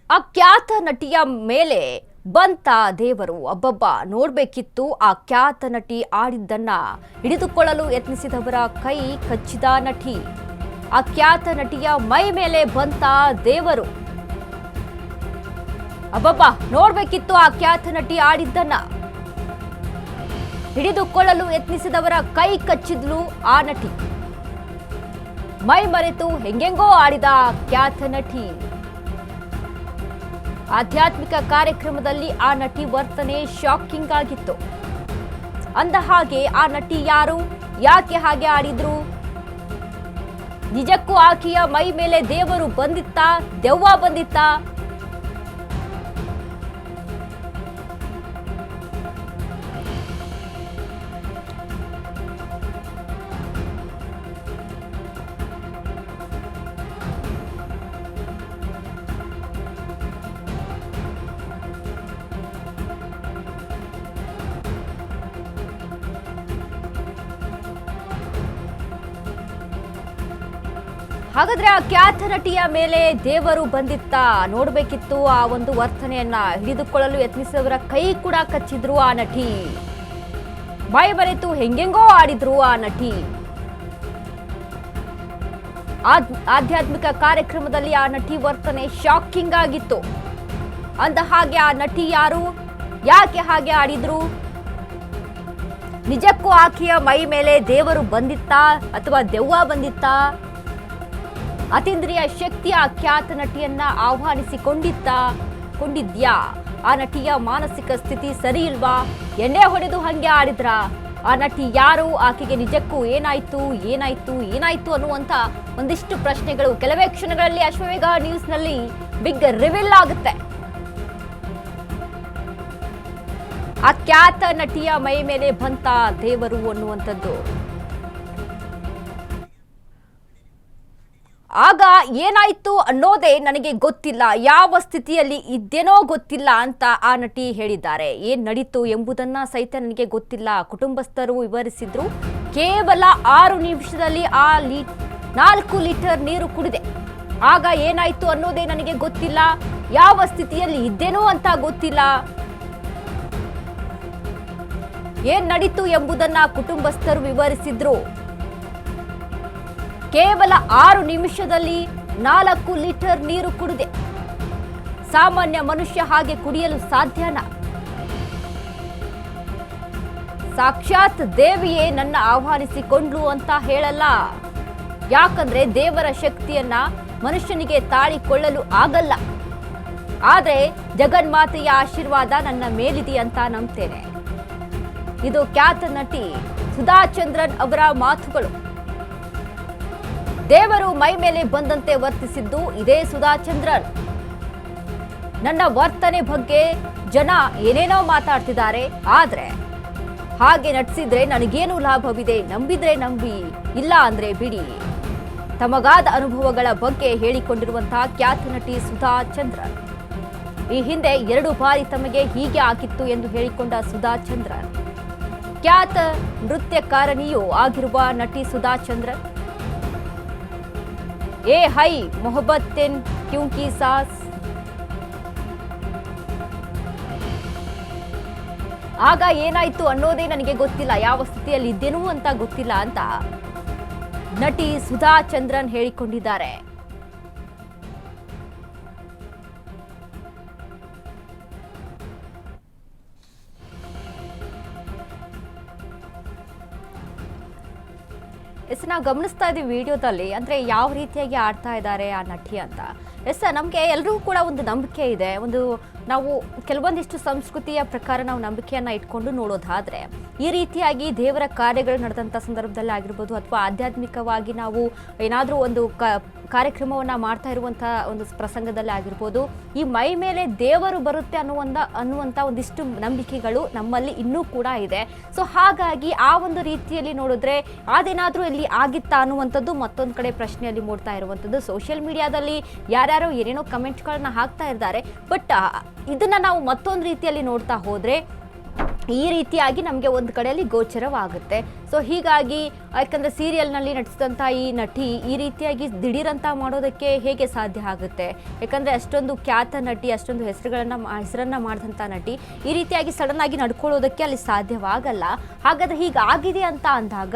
ಆ ಖ್ಯಾತ ನಟಿಯ ಮೇಲೆ ಬಂತ ದೇವರು. ಅಬ್ಬಬ್ಬ, ನೋಡ್ಬೇಕಿತ್ತು ಆ ಖ್ಯಾತ ನಟಿ ಆಡಿದ್ದನ್ನ ಹಿಡಿದುಕೊಳ್ಳಲು ಯತ್ನಿಸಿದವರ ಕೈ ಕಚ್ಚಿದ ನಟಿ. ಆ ಖ್ಯಾತ ನಟಿಯ ಮೈ ಮೇಲೆ ಬಂತ ದೇವರು. ಅಬ್ಬಬ್ಬ, ನೋಡ್ಬೇಕಿತ್ತು ಆ ಖ್ಯಾತ ನಟಿ ಆಡಿದ್ದನ್ನ ಹಿಡಿದುಕೊಳ್ಳಲು ಯತ್ನಿಸಿದವರ ಕೈ ಕಚ್ಚಿದ್ಲು ಆ ನಟಿ. ಮೈ ಮರೆತು ಹೆಂಗೆಂಗೋ ಆಡಿದ ಖ್ಯಾತ ನಟಿ. ಆಧ್ಯಾತ್ಮಿಕ ಕಾರ್ಯಕ್ರಮದಲ್ಲಿ ಆ ನಟಿ ವರ್ತನೆ ಶಾಕಿಂಗ್ ಆಗಿತ್ತು. ಅಂದ ಹಾಗೆ ಆ ನಟಿ ಯಾರು, ಯಾಕೆ ಹಾಗೆ ಆಡಿದ್ರು? ನಿಜಕ್ಕೂ ಆಕೆಯ ಮೈ ಮೇಲೆ ದೇವರು ಬಂದಿತ್ತಾ, ದೆವ್ವ ಬಂದಿತ್ತಾ? ಹಾಗಾದ್ರೆ ಆ ಖ್ಯಾತ ನಟಿಯ ಮೇಲೆ ದೇವರು ಬಂದಿತ್ತಾ? ನೋಡ್ಬೇಕಿತ್ತು ಆ ಒಂದು ವರ್ತನೆಯನ್ನ. ಹಿಡಿದುಕೊಳ್ಳಲು ಯತ್ನಿಸಿದವರ ಕೈ ಕೂಡ ಕಚ್ಚಿದ್ರು ಆ ನಟಿ. ಮೈ ಮರೆತು ಹೆಂಗೆಂಗೋ ಆಡಿದ್ರು ಆ ನಟಿ. ಆಧ್ಯಾತ್ಮಿಕ ಕಾರ್ಯಕ್ರಮದಲ್ಲಿ ಆ ನಟಿ ವರ್ತನೆ ಶಾಕಿಂಗ್ ಆಗಿತ್ತು. ಅಂದ ಹಾಗೆ ಆ ನಟಿ ಯಾರು, ಯಾಕೆ ಹಾಗೆ ಆಡಿದ್ರು? ನಿಜಕ್ಕೂ ಆಕೆಯ ಮೈ ಮೇಲೆ ದೇವರು ಬಂದಿತ್ತಾ ಅಥವಾ ದೆವ್ವ ಬಂದಿತ್ತಾ? ಅತೀಂದ್ರಿಯ ಶಕ್ತಿಯ ಖ್ಯಾತ ನಟಿಯನ್ನ ಕೊಂಡಿದ್ಯಾ? ಆ ನಟಿಯ ಮಾನಸಿಕ ಸ್ಥಿತಿ ಸರಿ ಇಲ್ವಾ? ಎಣ್ಣೆ ಹೊಡೆದು ಹಂಗೆ ಆಡಿದ್ರ? ಆ ನಟಿ ಯಾರು? ಆಕೆಗೆ ನಿಜಕ್ಕೂ ಏನಾಯ್ತು ಅನ್ನುವಂತ ಒಂದಿಷ್ಟು ಪ್ರಶ್ನೆಗಳು ಕೆಲವೇ ಕ್ಷಣಗಳಲ್ಲಿ ಅಶ್ವವೇಗ ನ್ಯೂಸ್ನಲ್ಲಿ ಬಿಗ್ ರಿವೀಲ್ ಆಗುತ್ತೆ. ಆ ಖ್ಯಾತ ನಟಿಯ ಮೈ ಮೇಲೆ ಬಂತ ದೇವರು ಅನ್ನುವಂಥದ್ದು. ಆಗ ಏನಾಯ್ತು ಅನ್ನೋದೇ ನನಗೆ ಗೊತ್ತಿಲ್ಲ, ಯಾವ ಸ್ಥಿತಿಯಲ್ಲಿ ಇದ್ದೇನೋ ಗೊತ್ತಿಲ್ಲ ಅಂತ ಆ ನಟಿ ಹೇಳಿದ್ದಾರೆ. ಏನ್ ನಡೀತು ಎಂಬುದನ್ನ ಸಹಿತ ನನಗೆ ಗೊತ್ತಿಲ್ಲ. ಕುಟುಂಬಸ್ಥರು ವಿವರಿಸಿದ್ರು. ಕೇವಲ 6 ನಿಮಿಷದಲ್ಲಿ 4 ಲೀಟರ್ ನೀರು ಕುಡಿದೆ. ಆಗ ಏನಾಯ್ತು ಅನ್ನೋದೇ ನನಗೆ ಗೊತ್ತಿಲ್ಲ, ಯಾವ ಸ್ಥಿತಿಯಲ್ಲಿ ಇದ್ದೇನೋ ಅಂತ ಗೊತ್ತಿಲ್ಲ. ಏನ್ ನಡೀತು ಎಂಬುದನ್ನ ಕುಟುಂಬಸ್ಥರು ವಿವರಿಸಿದ್ರು. ಕೇವಲ 6 ನಿಮಿಷದಲ್ಲಿ 4 ಲೀಟರ್ ನೀರು ಕುಡಿದೆ. ಸಾಮಾನ್ಯ ಮನುಷ್ಯ ಹಾಗೆ ಕುಡಿಯಲು ಸಾಧ್ಯನಾ? ಸಾಕ್ಷಾತ್ ದೇವಿಯೇ ನನ್ನ ಆಹ್ವಾನಿಸಿಕೊಂಡ್ಲು ಅಂತ ಹೇಳಲ್ಲ. ಯಾಕಂದ್ರೆ ದೇವರ ಶಕ್ತಿಯನ್ನ ಮನುಷ್ಯನಿಗೆ ತಾಳಿಕೊಳ್ಳಲು ಆಗಲ್ಲ. ಆದ್ರೆ ಜಗನ್ಮಾತೆಯ ಆಶೀರ್ವಾದ ನನ್ನ ಮೇಲಿದೆ ಅಂತ ನಂಬ್ತೇನೆ. ಇದು ಖ್ಯಾತ ನಟಿ ಸುಧಾ ಚಂದ್ರನ್ ಅವರ ಮಾತುಗಳು. ದೇವರು ಮೈ ಮೇಲೆ ಬಂದಂತೆ ವರ್ತಿಸಿದ್ದು ಇದೇ ಸುಧಾ ಚಂದ್ರನ್. ನನ್ನ ವರ್ತನೆ ಬಗ್ಗೆ ಜನ ಏನೇನೋ ಮಾತಾಡ್ತಿದ್ದಾರೆ. ಆದ್ರೆ ಹಾಗೆ ನಟಿಸಿದ್ರೆ ನನಗೇನು ಲಾಭವಿದೆ? ನಂಬಿದ್ರೆ ನಂಬಿ, ಇಲ್ಲ ಅಂದ್ರೆ ಬಿಡಿ. ತಮಗಾದ ಅನುಭವಗಳ ಬಗ್ಗೆ ಹೇಳಿಕೊಂಡಿರುವಂತಹ ಖ್ಯಾತ ನಟಿ ಸುಧಾ ಚಂದ್ರನ್. ಈ ಹಿಂದೆ 2 ಬಾರಿ ತಮಗೆ ಹೀಗೆ ಆಗಿತ್ತು ಎಂದು ಹೇಳಿಕೊಂಡ ಸುಧಾ ಚಂದ್ರನ್. ಖ್ಯಾತ ನೃತ್ಯಕಾರನಿಯೂ ಆಗಿರುವ ನಟಿ ಸುಧಾ ಚಂದ್ರನ್ ಏ ಹೈ ಮೊಹಬ್ಬತ್ತಿನ್ ಕ್ಯೂಂಕಿ ಸಾಸ್. ಆಗ ಏನಾಯ್ತು ಅನ್ನೋದೇ ನನಗೆ ಗೊತ್ತಿಲ್ಲ, ಯಾವ ಸ್ಥಿತಿಯಲ್ಲಿ ಇದ್ದೇನೂ ಅಂತ ಗೊತ್ತಿಲ್ಲ ಅಂತ ನಟಿ ಸುಧಾ ಚಂದ್ರನ್ ಹೇಳಿಕೊಂಡಿದ್ದಾರೆ. ನಾವು ಗಮನಿಸ್ತಾ ಇದ್ದೀವಿ ವಿಡಿಯೋದಲ್ಲಿ, ಅಂದ್ರೆ ಯಾವ ರೀತಿಯಾಗಿ ಆಡ್ತಾ ಇದ್ದಾರೆ ಆ ನಟಿ ಅಂತ. ನಮಗೆ ಎಲ್ರಿಗೂ ಕೂಡ ಒಂದು ನಂಬಿಕೆ ಇದೆ. ನಾವು ಕೆಲವೊಂದಿಷ್ಟು ಸಂಸ್ಕೃತಿಯ ಪ್ರಕಾರ ನಾವು ನಂಬಿಕೆಯನ್ನ ಇಟ್ಕೊಂಡು ನೋಡೋದಾದ್ರೆ, ಈ ರೀತಿಯಾಗಿ ದೇವರ ಕಾರ್ಯಗಳು ನಡೆದಂಥ ಸಂದರ್ಭದಲ್ಲಿ ಆಗಿರ್ಬೋದು, ಅಥವಾ ಆಧ್ಯಾತ್ಮಿಕವಾಗಿ ನಾವು ಏನಾದರೂ ಒಂದು ಕಾರ್ಯಕ್ರಮವನ್ನು ಮಾಡ್ತಾ ಇರುವಂಥ ಒಂದು ಪ್ರಸಂಗದಲ್ಲಿ ಆಗಿರ್ಬೋದು, ಈ ಮೈ ಮೇಲೆ ದೇವರು ಬರುತ್ತೆ ಅನ್ನುವಂಥ ಒಂದಿಷ್ಟು ನಂಬಿಕೆಗಳು ನಮ್ಮಲ್ಲಿ ಇನ್ನೂ ಕೂಡ ಇದೆ. ಸೊ ಹಾಗಾಗಿ ಆ ಒಂದು ರೀತಿಯಲ್ಲಿ ನೋಡಿದ್ರೆ ಅದೇನಾದರೂ ಇಲ್ಲಿ ಆಗಿತ್ತಾ ಅನ್ನುವಂಥದ್ದು ಮತ್ತೊಂದು ಕಡೆ ಪ್ರಶ್ನೆಯಲ್ಲಿ ಮೂಡ್ತಾ ಇರುವಂಥದ್ದು. ಸೋಷಿಯಲ್ ಮೀಡಿಯಾದಲ್ಲಿ ಯಾರ್ಯಾರೋ ಏನೇನೋ ಕಮೆಂಟ್ಗಳನ್ನ ಹಾಕ್ತಾ ಇದ್ದಾರೆ. ಬಟ್ ಇದನ್ನ ನಾವು ಮತ್ತೊಂದು ರೀತಿಯಲ್ಲಿ ನೋಡ್ತಾ ಹೋದ್ರೆ ಈ ರೀತಿಯಾಗಿ ನಮಗೆ ಒಂದು ಕಡೆಯಲ್ಲಿ ಗೋಚರವಾಗುತ್ತೆ. ಸೊ ಹೀಗಾಗಿ ಯಾಕಂದರೆ ಸೀರಿಯಲ್ನಲ್ಲಿ ನಟಿಸಿದಂಥ ಈ ನಟಿ ಈ ರೀತಿಯಾಗಿ ದಿಢೀರಂತ ಮಾಡೋದಕ್ಕೆ ಹೇಗೆ ಸಾಧ್ಯ ಆಗುತ್ತೆ? ಯಾಕಂದರೆ ಅಷ್ಟೊಂದು ಖ್ಯಾತ ನಟಿ, ಅಷ್ಟೊಂದು ಹೆಸರನ್ನು ಮಾಡಿದಂಥ ನಟಿ ಈ ರೀತಿಯಾಗಿ ಸಡನ್ ಆಗಿ ನಡ್ಕೊಳ್ಳೋದಕ್ಕೆ ಅಲ್ಲಿ ಸಾಧ್ಯವಾಗಲ್ಲ. ಹಾಗಾದರೆ ಹೀಗಾಗಿದೆ ಅಂತ ಅಂದಾಗ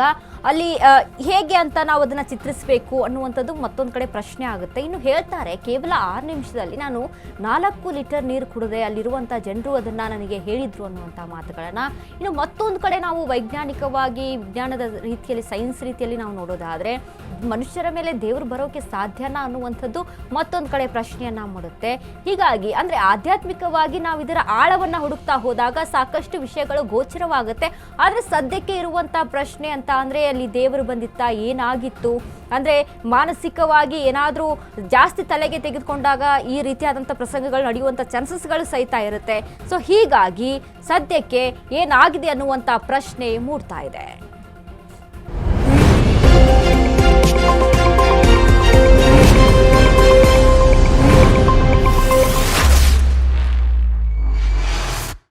ಅಲ್ಲಿ ಹೇಗೆ ಅಂತ ನಾವು ಅದನ್ನು ಚಿತ್ರಿಸಬೇಕು ಅನ್ನುವಂಥದ್ದು ಮತ್ತೊಂದು ಕಡೆ ಪ್ರಶ್ನೆ ಆಗುತ್ತೆ. ಇನ್ನು ಹೇಳ್ತಾರೆ, ಕೇವಲ 6 ನಿಮಿಷದಲ್ಲಿ ನಾನು 4 ಲೀಟರ್ ನೀರು ಕುಡಿದೆ, ಅಲ್ಲಿರುವಂಥ ಜನರು ಅದನ್ನು ನನಗೆ ಹೇಳಿದರು ಅನ್ನುವಂಥ ಮಾತುಗಳನ್ನು. ಇನ್ನು ಮತ್ತೊಂದು ಕಡೆ ನಾವು ವೈಜ್ಞಾನಿಕವಾಗಿ ವಿಜ್ಞಾನದ ರೀತಿಯಲ್ಲಿ, ಸೈನ್ಸ್ ರೀತಿಯಲ್ಲಿ ನಾವು ನೋಡೋದಾದರೆ ಮನುಷ್ಯರ ಮೇಲೆ ದೇವರು ಬರೋಕ್ಕೆ ಸಾಧ್ಯನಾ ಅನ್ನುವಂಥದ್ದು ಮತ್ತೊಂದು ಕಡೆ ಪ್ರಶ್ನೆಯನ್ನು ಮಾಡುತ್ತೆ. ಹೀಗಾಗಿ ಅಂದರೆ ಆಧ್ಯಾತ್ಮಿಕವಾಗಿ ನಾವು ಇದರ ಆಳವನ್ನು ಹುಡುಕ್ತಾ ಹೋದಾಗ ಸಾಕಷ್ಟು ವಿಷಯಗಳು ಗೋಚರವಾಗುತ್ತೆ. ಆದರೆ ಸದ್ಯಕ್ಕೆ ಇರುವಂಥ ಪ್ರಶ್ನೆ ಅಂತ ಅಂದರೆ ಅಲ್ಲಿ ದೇವರು ಬಂದಿತ್ತಾ, ಏನಾಗಿತ್ತು, ಅಂದರೆ ಮಾನಸಿಕವಾಗಿ ಏನಾದರೂ ಜಾಸ್ತಿ ತಲೆಗೆ ತೆಗೆದುಕೊಂಡಾಗ ಈ ರೀತಿಯಾದಂಥ ಪ್ರಸಂಗಗಳು ನಡೆಯುವಂಥ ಚಾನ್ಸಸ್ಗಳು ಸಹಿತ ಇರುತ್ತೆ. ಸೊ ಹೀಗಾಗಿ ಸದ್ಯಕ್ಕೆ ಏನಾಗಿದೆ ಅನ್ನುವಂಥ ಪ್ರಶ್ನೆ ಮೂಡ್ತಾ ಇದೆ.